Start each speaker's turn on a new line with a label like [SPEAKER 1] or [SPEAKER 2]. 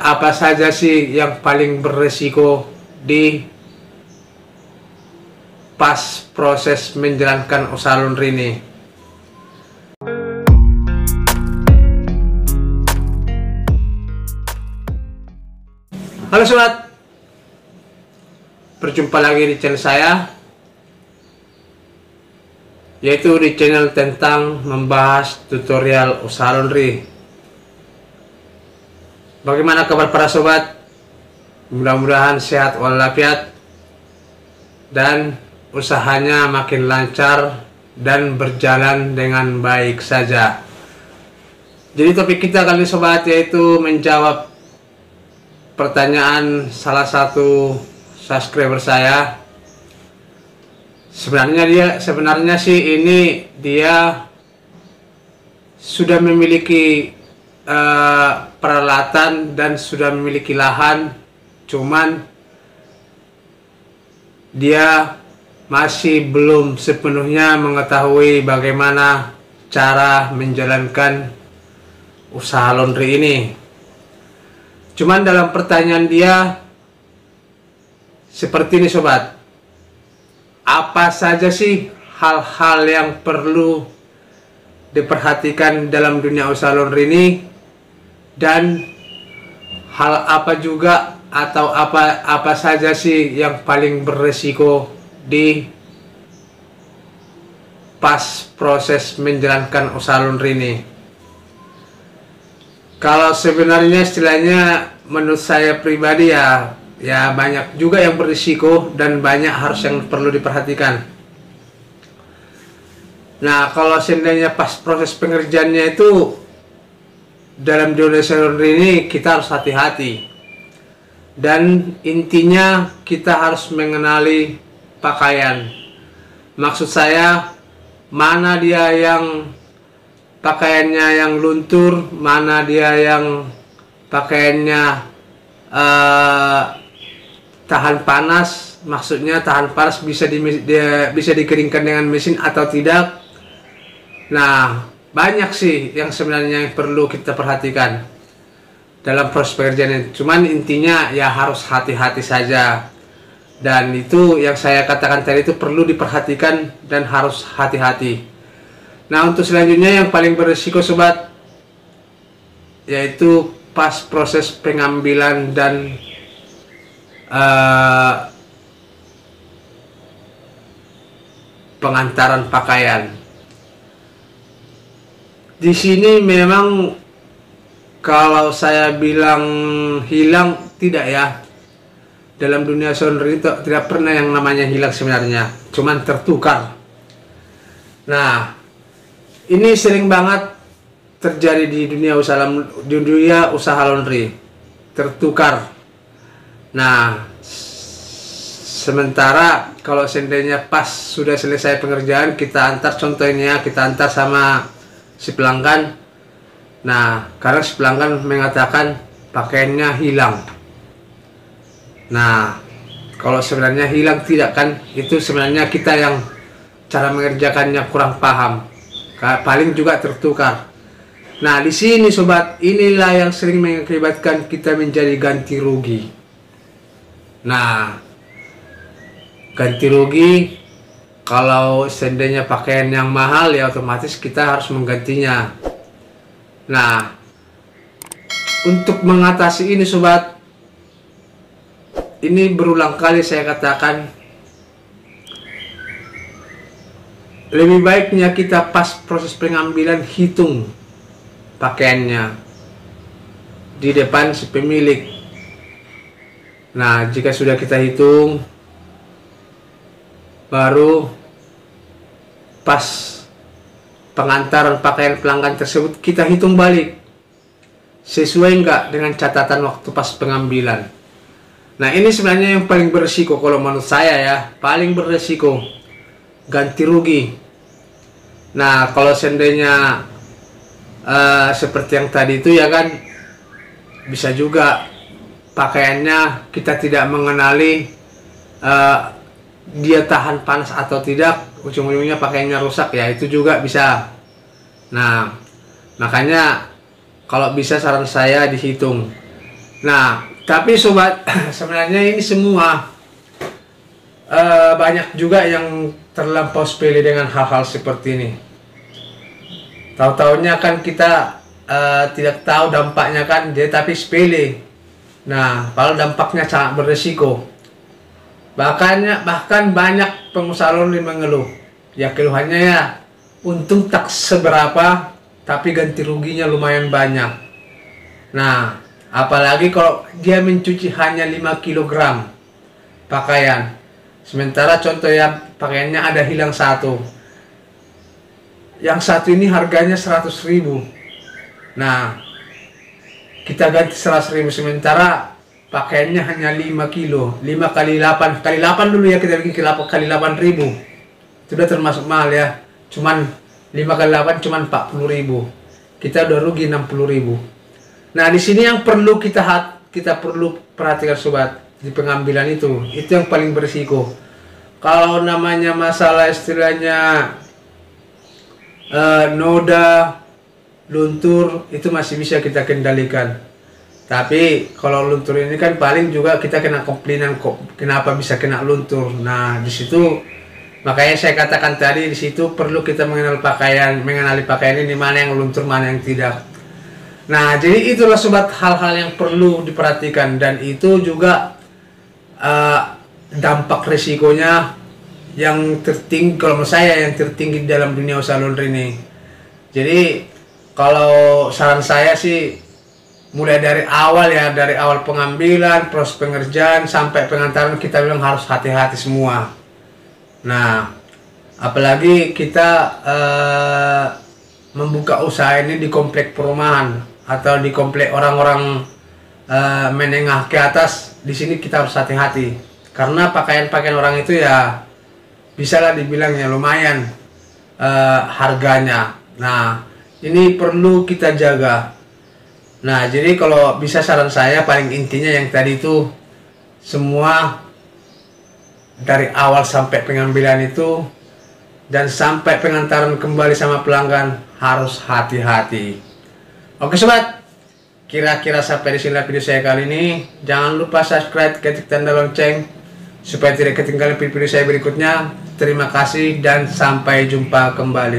[SPEAKER 1] apa saja sih yang paling beresiko di pas proses menjalankan usaha laundry ini? Halo sobat, berjumpa lagi di channel saya, yaitu di channel tentang membahas tutorial usaha laundry. Bagaimana kabar para sobat? Mudah-mudahan sehat walafiat dan usahanya makin lancar dan berjalan dengan baik saja. Jadi topik kita kali ini sobat, yaitu menjawab pertanyaan salah satu subscriber saya. Sebenarnya sih ini dia sudah memiliki peralatan dan sudah memiliki lahan, cuman dia masih belum sepenuhnya mengetahui bagaimana cara menjalankan usaha laundry ini. Cuman dalam pertanyaan dia seperti ini sobat, apa saja sih hal-hal yang perlu diperhatikan dalam dunia usaha laundry ini, dan hal apa juga atau apa saja sih yang paling beresiko di pas proses menjalankan usaha laundry ini. Kalau sebenarnya istilahnya menurut saya pribadi ya banyak juga yang berisiko dan banyak harus yang perlu diperhatikan. Nah, kalau seandainya pas proses pengerjaannya itu dalam dunia usaha laundry ini kita harus hati-hati, dan intinya kita harus mengenali pakaian. Maksud saya, mana dia yang pakaiannya yang luntur, mana dia yang pakaiannya tahan panas. Maksudnya tahan panas bisa dikeringkan dengan mesin atau tidak. Nah, banyak sih yang sebenarnya yang perlu kita perhatikan dalam proses pekerjaan ini. Cuman intinya ya harus hati-hati saja. Dan itu yang saya katakan tadi itu perlu diperhatikan dan harus hati-hati. Nah, untuk selanjutnya yang paling berisiko sobat, yaitu pas proses pengambilan dan pengantaran pakaian. Di sini memang kalau saya bilang hilang, tidak ya. Dalam dunia laundry itu tidak pernah yang namanya hilang sebenarnya, cuman tertukar. Nah, ini sering banget terjadi di dunia usaha laundry, tertukar. Nah, sementara kalau seandainya pas sudah selesai pengerjaan, kita antar, contohnya kita antar sama si pelanggan. Nah, karena si pelanggan mengatakan pakaiannya hilang. Nah, kalau sebenarnya hilang tidak kan, itu sebenarnya kita yang cara mengerjakannya kurang paham, paling juga tertukar. Nah, di sini sobat, inilah yang sering mengakibatkan kita menjadi ganti rugi. Nah, ganti rugi kalau seandainya pakaian yang mahal, ya otomatis kita harus menggantinya. Nah, untuk mengatasi ini sobat, ini berulang kali saya katakan, lebih baiknya kita pas proses pengambilan hitung pakaiannya di depan si pemilik. Nah, jika sudah kita hitung, baru pas pengantaran pakaian pelanggan tersebut kita hitung balik, sesuai enggak dengan catatan waktu pas pengambilan. Nah, ini sebenarnya yang paling beresiko kalau menurut saya ya, paling beresiko ganti rugi. Nah, kalau seandainya seperti yang tadi itu ya kan, bisa juga pakaiannya kita tidak mengenali dia tahan panas atau tidak, ujung-ujungnya pakaiannya rusak, ya itu juga bisa. Nah, makanya kalau bisa saran saya dihitung Nah, tapi sobat, sebenarnya ini semua banyak juga yang terlampau sepele dengan hal-hal seperti ini. Tahu-taunya kan kita tidak tahu dampaknya kan, dia tapi sepele. Nah, padahal dampaknya sangat beresiko. Bahkan banyak pengusaha laundry mengeluh. Ya keluhannya ya, untung tak seberapa, tapi ganti ruginya lumayan banyak. Nah, apalagi kalau dia mencuci hanya 5 kg pakaian. Sementara contoh ya, pakaiannya ada hilang satu. Yang satu ini harganya 100.000. Nah, kita ganti 100.000, sementara pakaiannya hanya 5 kilo. 5 kali 8 dulu ya, kita bikin kali 8.000. Itu udah termasuk mahal ya. Cuman 5 kali 8 cuman 40.000. Kita udah rugi 60.000. Nah, di sini yang perlu kita perlu perhatikan sobat, di pengambilan itu yang paling berisiko. Kalau namanya masalah istilahnya noda, luntur, itu masih bisa kita kendalikan. Tapi kalau luntur ini kan paling juga kita kena komplainan kok, kenapa bisa kena luntur. Nah, di situ makanya saya katakan tadi, di situ perlu kita mengenali pakaian ini, mana yang luntur, mana yang tidak. Nah, jadi itulah sobat hal-hal yang perlu diperhatikan, dan itu juga dampak resikonya yang tertinggi, kalau menurut saya yang tertinggi dalam dunia usaha laundry ini. Jadi kalau saran saya sih, mulai dari awal ya, dari awal pengambilan, proses pengerjaan sampai pengantaran, kita bilang harus hati-hati semua. Nah, apalagi kita membuka usaha ini di komplek perumahan atau di komplek orang-orang menengah ke atas. Di sini kita harus hati-hati, karena pakaian-pakaian orang itu ya bisalah dibilangnya lumayan harganya. Nah, ini perlu kita jaga. Nah, jadi kalau bisa saran saya paling intinya yang tadi itu, semua dari awal sampai pengambilan itu dan sampai pengantaran kembali sama pelanggan harus hati-hati. Oke sobat, kira-kira sampai di sini video saya kali ini. Jangan lupa subscribe, ketik tanda lonceng supaya tidak ketinggalan video saya berikutnya. Terima kasih dan sampai jumpa kembali.